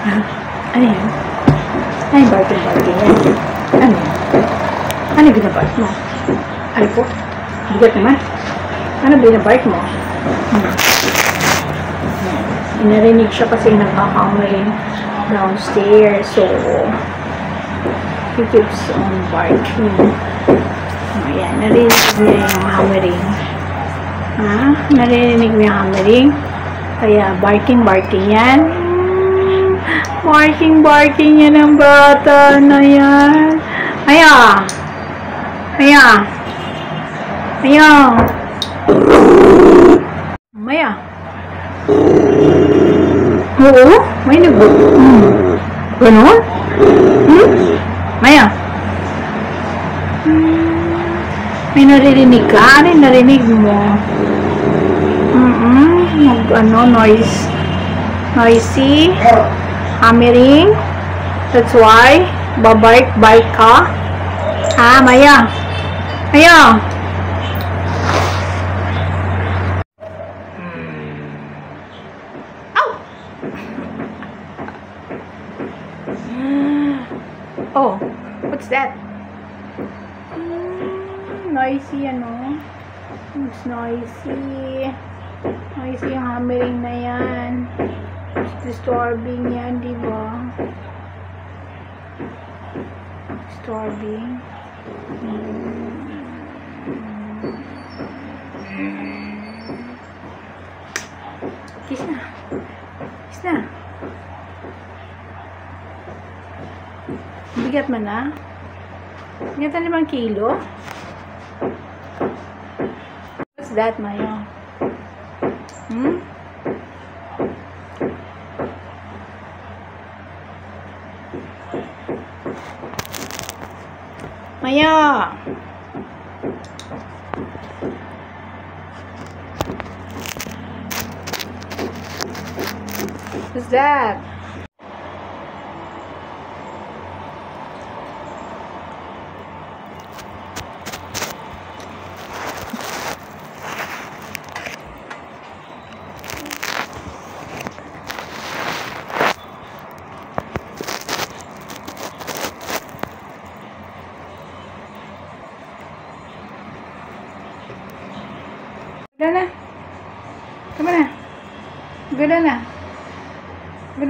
Ha? Ano yan? Ano yung barking-barking yan? Ano yan? Ano yung binabark mo? Ano po? Bigat naman. Ano binabark mo? Inarinig siya kasi nagkakamuling downstairs. So, he keeps on barking. Ayan, narinig niya yung hammering. Ha? Narinig mo yung hammering? Kaya barking yan. Barking yan ang bata na yan. Aya! Aya! Aya! Maya! Oo? May Ganon? Maya! May naririnig ka? Ano yung narinig mo? Noisy, hammering. That's why babark ka. Ha, Maya? Maya? Oh, what's that? Noisy, ano? It's noisy. Noisy yung hammering na yan. It's disturbing yan, diba? Disturbing. Kiss na. Kiss na. Bigat man na. Bigat na 5 kilo. What's that, Mayo? Maya! What's that?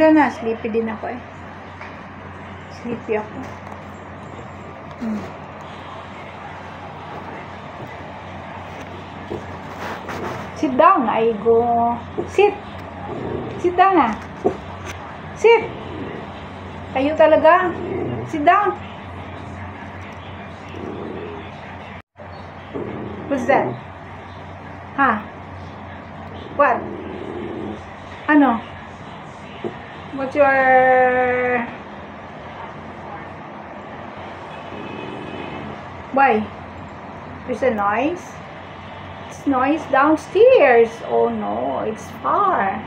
Ganda na. Sleepy din ako eh. Sleepy ako. Sit down, Aigo. Sit. Sit down na. Sit. Tayo talaga. Sit down. What's that? Ha? What? Ano? What's your... Why? There's a noise? It's noise downstairs. Oh no, it's far.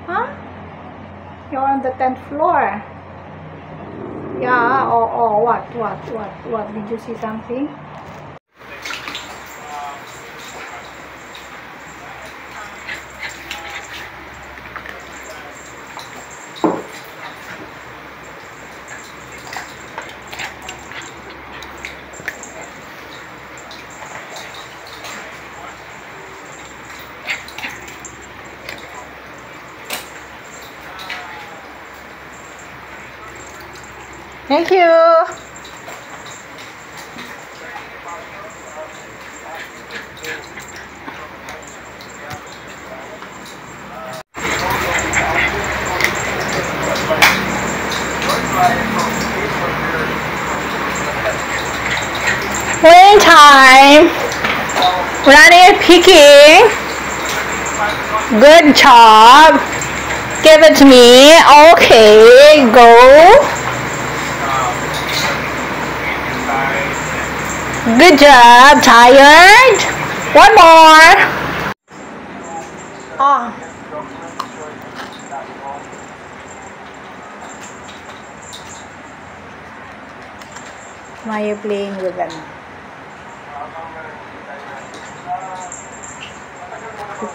Huh? You're on the 10th floor. Yeah, oh, what? Did you see something? Thank you. Playing time. Running and picking. Good job. Give it to me. Okay, go. Good job. Tired? One more. Oh. Why are you playing with them?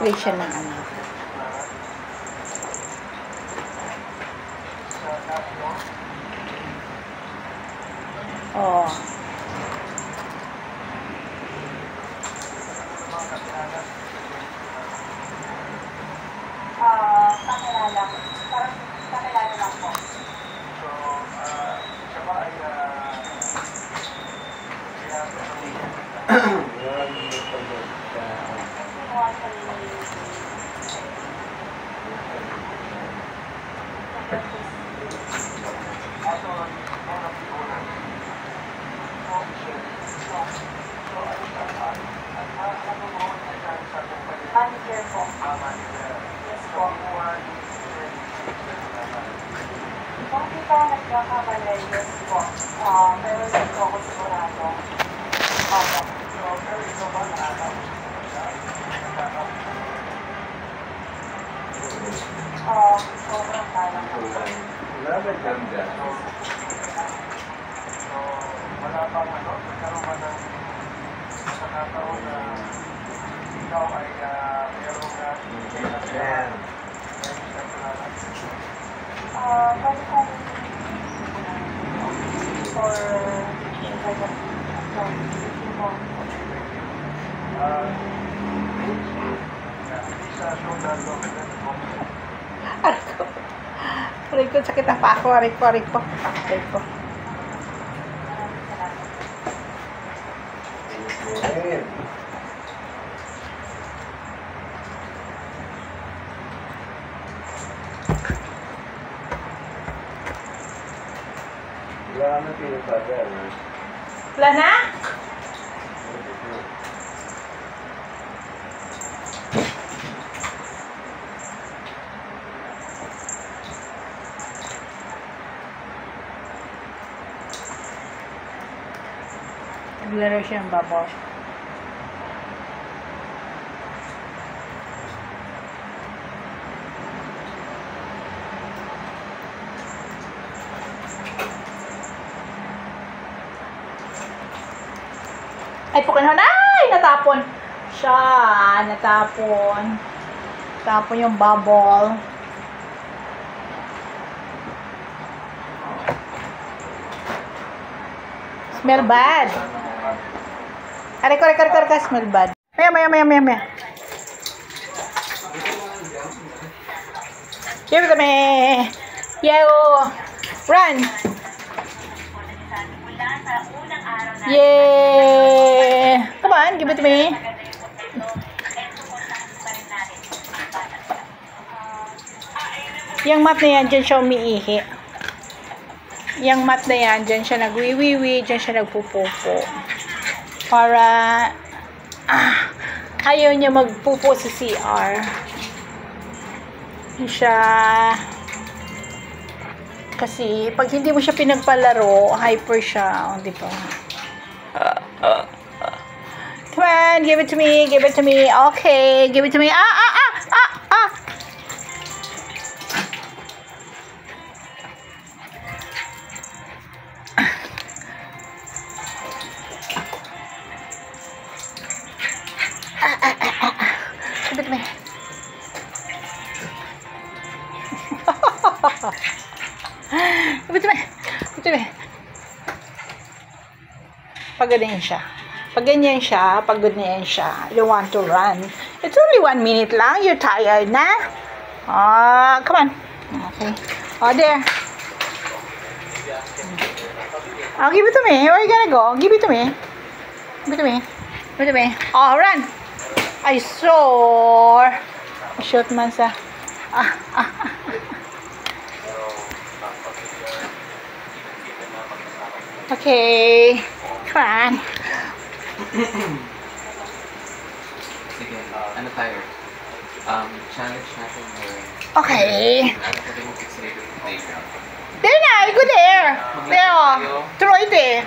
Play siya ng ano. Oh. Pakilala. Parang pakilala lang po. So, siya ba ay manager po. Yes po. Kung di ka nagkakamali, yes po. Pero hindi po ako sigurado. Opo. So, pero ito ba nakakapos? Sobrang talang po. So, wala pang nagkaroon ka ng nakataon na ikaw ay mayroong pwede ka for Aray ko, sakit ang pa ako. Aray ko. Wala na? Naglaro siya ng bubble. Ay, pukinhon. Ay! Natapon. Siya. Natapon. Tapon yung bubble. Smell bad. Aray ko. Smell bad. Maya. Give it to me. Yo. Run. Yeah. Come on, give it to me. Yung mat na yan, dyan siya umiihi. Yung mat na yan, dyan siya nagwiwiwi, dyan siya nagpupupo. Para ayaw niya magpupo sa CR. Siya kasi pag hindi mo siya pinagpalaro, hyper siya, di ba? Come on, give it to me. Okay, give it to me. Give it to me. Give it to me. Pagod na siya. Pag ganyan siya, pagod na yan siya. You don't want to run. It's only 1 minute lang. You're tired na. Come on. Okay. There. Give it to me. Where are you gonna go? Give it to me. Give it to me. Run. I saw. Shoot man sa. Okay. Come on. Sige, ano tayo? Challenge natin yung... Okay. Ano ko din yung pixelated playground? There na, I go there. There, throw it there.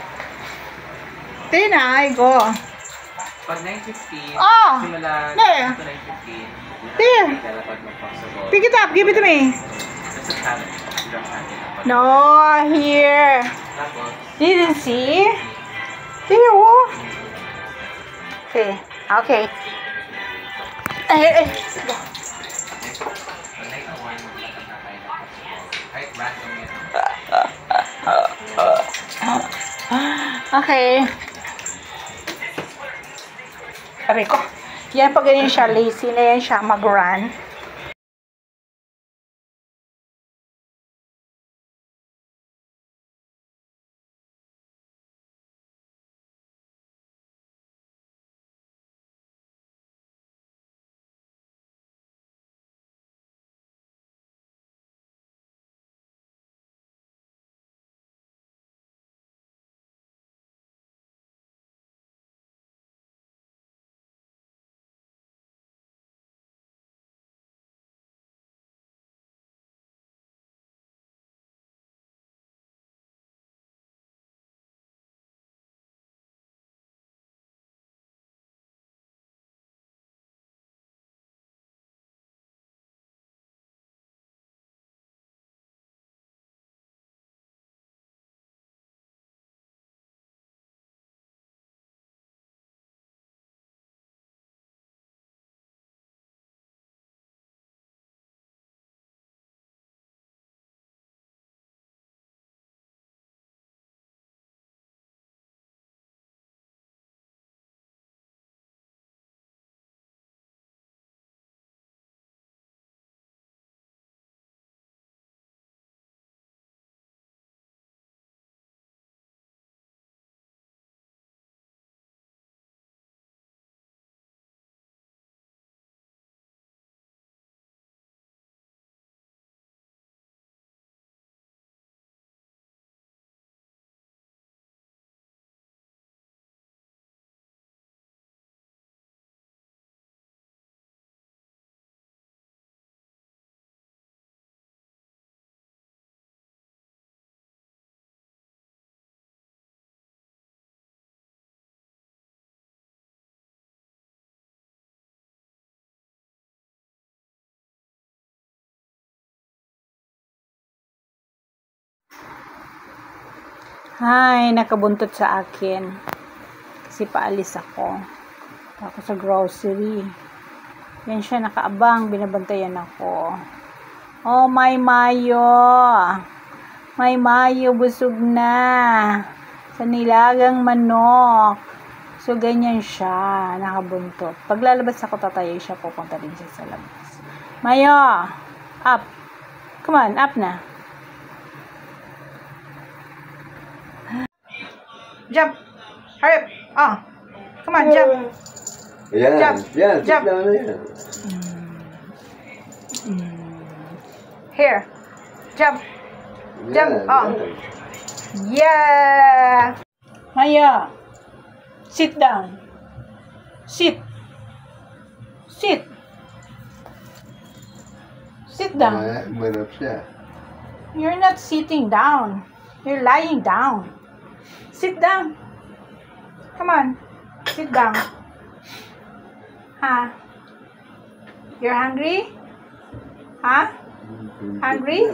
There na, I go. Pag 9:15, simula there. to 9:15, There. lalapag mag-possible. Pick it up, give it to me. That's a challenge. Jump natin. No, here. Tapos, Didn't see? There, oh. Okay. Go. pag night 1, maglalakad na tayo ng possible. Kahit random yun. Okay. Aray ko. Yan, pag ganyan siya, lazy na yan siya mag-run. Ay, nakabuntot sa akin. Kasi paalis ako. Ako sa grocery. Yan siya, nakaabang. Binabantayan ako. Oh, may mayo. May mayo, busog na. Sa nilagang manok. So, ganyan siya. Nakabuntot. Pag lalabas ako, tatayo siya. Pupunta rin siya sa labas. Mayo! Up! Come on, up na. Jump! Hurry up! Oh! Come on, jump! Ayan. Jump. Yan. Jump. Sit down na yan. Here! Jump! Jump. Yan, Oh. yan. Yeah! Maya! Sit down. Sit. Sit. Sit down. Manap siya. You're not sitting down. You're lying down. Sit down. Come on. Sit down. Huh? You're hungry? Huh? Hungry?